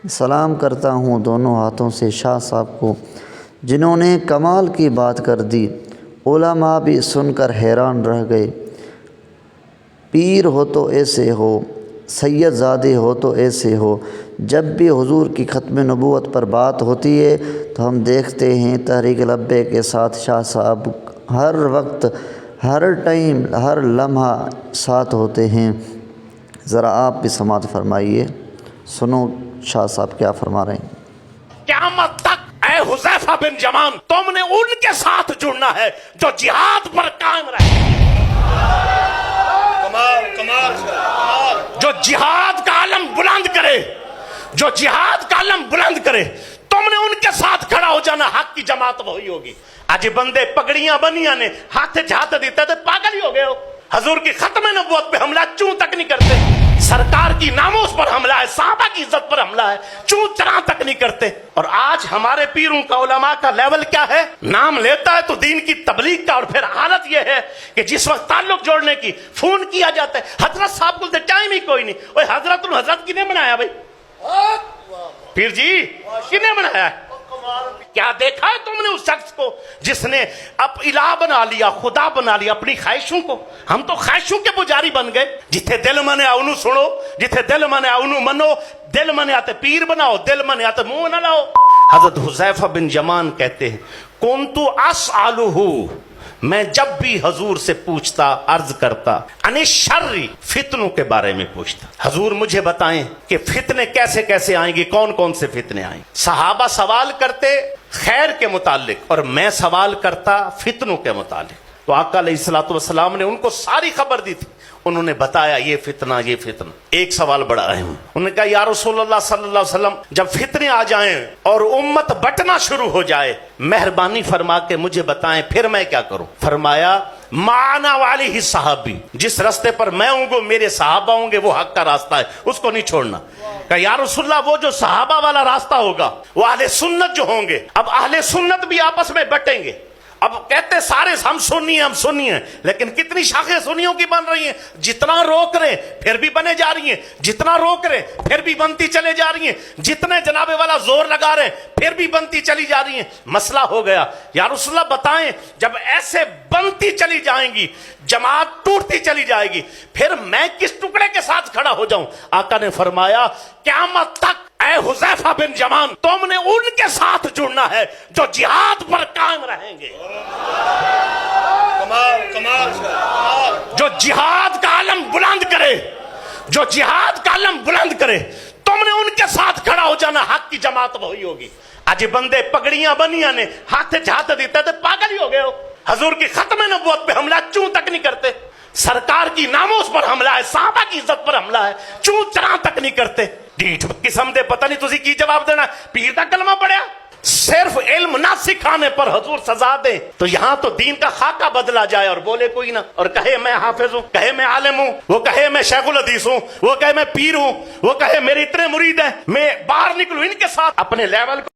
سلام کرتا ہوں دونوں ہاتھوں سے شاہ صاحب کو جنہوں نے کمال کی بات کر دی۔ علماء بھی سن کر حیران رہ گئے۔ پیر ہو تو ایسے ہو، سید زادے ہو تو ایسے ہو۔ جب بھی حضور کی ختم نبوت پر بات ہوتی ہے تو ہم دیکھتے ہیں تحریک لبیک کے ساتھ شاہ صاحب ہر وقت، ہر ٹائم، ہر لمحہ ساتھ ہوتے ہیں۔ ذرا آپ بھی سماعت فرمائیے، سنو شاہ صاحب کیا فرما رہے ہیں۔ قیامت تک اے حذیفہ بن یمان تم نے ان کے ساتھ جڑنا ہے جو جہاد پر قائم رہے، جو جہاد کا علم بلند کرے، جو جہاد کا علم بلند کرے۔ تم نے ان کے ساتھ کھڑا ہو جانا، حق کی جماعت وہی ہوگی۔ آج بندے پگڑیاں بنیاں نے ہاتھ جھات دیتے تھے، پاگل ہی ہو گئے ہو۔ حضور کی ختم نبوت پہ حملہ چوں تک نہیں کرتے، سرکار کی ناموس پر حملہ ہے، صحابہ کی عزت پر حملہ ہے، چوں چرا تک نہیں کرتے۔ اور آج ہمارے پیروں کا، علماء کا لیول کیا ہے؟ نام لیتا ہے تو دین کی تبلیغ کا، اور پھر حالت یہ ہے کہ جس وقت تعلق جوڑنے کی فون کیا جاتا ہے، حضرت صاحب کو ٹائم ہی کوئی نہیں۔ اوے حضرت الحضرت کنے بنایا بھائی؟ پیر جی کنے بنایا ہے؟ کیا دیکھا ہے تم نے اس شخص کو جس نے اب الہ بنا لیا، خدا بنا لیا اپنی خواہشوں کو؟ ہم تو خواہشوں کے پجاری بن گئے۔ جتھے دل منے اونوں سنو، جتھے دل منے اونوں منو، دل منے آتے پیر بناؤ، دل منے آتے منہ نہ لاؤ۔ حضرت حذیفہ بن یمان کہتے ہیں کنت اسألہ، میں جب بھی حضور سے پوچھتا، عرض کرتا، ان الشر، فتنوں کے بارے میں پوچھتا، حضور مجھے بتائیں کہ فتنے کیسے کیسے آئیں گے، کون کون سے فتنے آئیں گے۔ صحابہ سوال کرتے خیر کے متعلق اور میں سوال کرتا فتنوں کے متعلق۔ تو آقا علیہ الصلوۃ والسلام نے ان کو ساری خبر دی تھی، انہوں نے بتایا یہ فتنہ یہ فتنہ۔ ایک سوال بڑا اہم، انہوں نے کہا یا رسول اللہ صلی اللہ علیہ وسلم جب فتنے آ جائیں اور امت بٹنا شروع ہو جائے، مہربانی فرما کے مجھے بتائیں پھر میں کیا کروں؟ فرمایا معنا والی ہی صحابی، جس راستے پر میں ہوں گے میرے صحابہ ہوں گے، وہ حق کا راستہ ہے، اس کو نہیں چھوڑنا۔ کہ یا رسول اللہ وہ جو صحابہ والا راستہ ہوگا وہ اہل سنت جو ہوں گے، اب اہل سنت بھی آپس میں بٹیں گے۔ اب کہتے سارے ہم سنی ہیں، لیکن کتنی شاخیں سنیوں کی بن رہی ہیں؟ جتنا روک رہے پھر بھی بنے جا رہی ہیں، جتنا روک رہے پھر بھی بنتی چلے جا رہی ہیں، جتنے جناب والا زور لگا رہے پھر بھی بنتی چلی جا رہی ہیں۔ مسئلہ ہو گیا، یا رسول اللہ بتائیں جب ایسے بنتی چلی جائیں گی، جماعت ٹوٹتی چلی جائے گی، پھر میں کس ٹکڑے کے ساتھ کھڑا ہو جاؤں؟ آقا نے فرمایا قیامت تک اے حذیفہ بن یمان تم نے ان کے ساتھ جڑنا ہے جو جہاد پر قائم رہیں گے، جو جہاد کا علم بلند کرے، جو جہاد کا علم بلند کرے۔ تم نے ان کے ساتھ کھڑا ہو جانا، حق کی جماعت وہی ہوگی۔ آج بندے پگڑیاں بنیاں نے ہاتھ جھات دیتے تھے، پاگل ہی ہو گئے ہو۔ حضور کی ختم نبوت پہ حملہ چوں تک نہیں کرتے، سرکار کی ناموس پر حملہ ہے، صحابہ کی عزت پر حملہ ہے، چوں چرا تک نہیں کرتے۔ ڈیٹھ قسم دے پتہ نہیں تسی کی جواب دینا، پیر دا کلمہ پڑھیا، صرف علم نہ سکھانے پر حضور سزا دیں تو یہاں تو دین کا خاکہ بدلا جائے اور بولے کوئی نہ، اور کہے میں حافظ ہوں، کہے میں عالم ہوں، وہ کہے میں شیخ الحدیث ہوں، وہ کہے میں پیر ہوں، وہ کہے میرے اتنے مرید ہیں، میں باہر نکلوں ان کے ساتھ، اپنے لیول کو